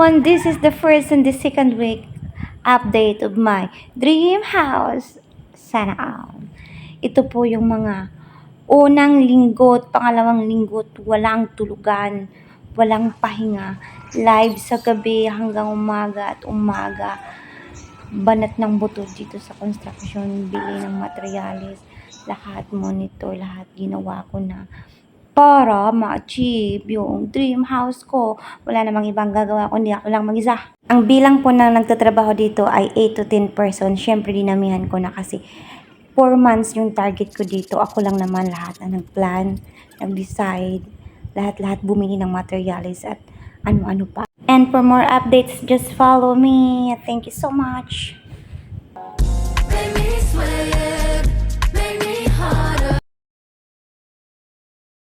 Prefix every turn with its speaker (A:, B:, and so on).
A: everyone, this is the first and the second week update of my dream house. Sana all. Ito po yung mga unang linggo at pangalawang linggo, walang tulugan, walang pahinga. Live sa gabi hanggang umaga at umaga. Banat ng buto dito sa construction, bili ng materialis, lahat monitor, lahat ginawa ko na para ma-achieve yung dream house ko. Wala namang ibang gagawa kundi ako lang mag-isa. Ang bilang po na nagtatrabaho dito ay 8 to 10 person. Siyempre dinamihan ko na kasi 4 months yung target ko dito. Ako lang naman lahat na nag-plan, nag-decide, lahat-lahat bumili ng materials at ano-ano pa. And for more updates, just follow me. Thank you so much.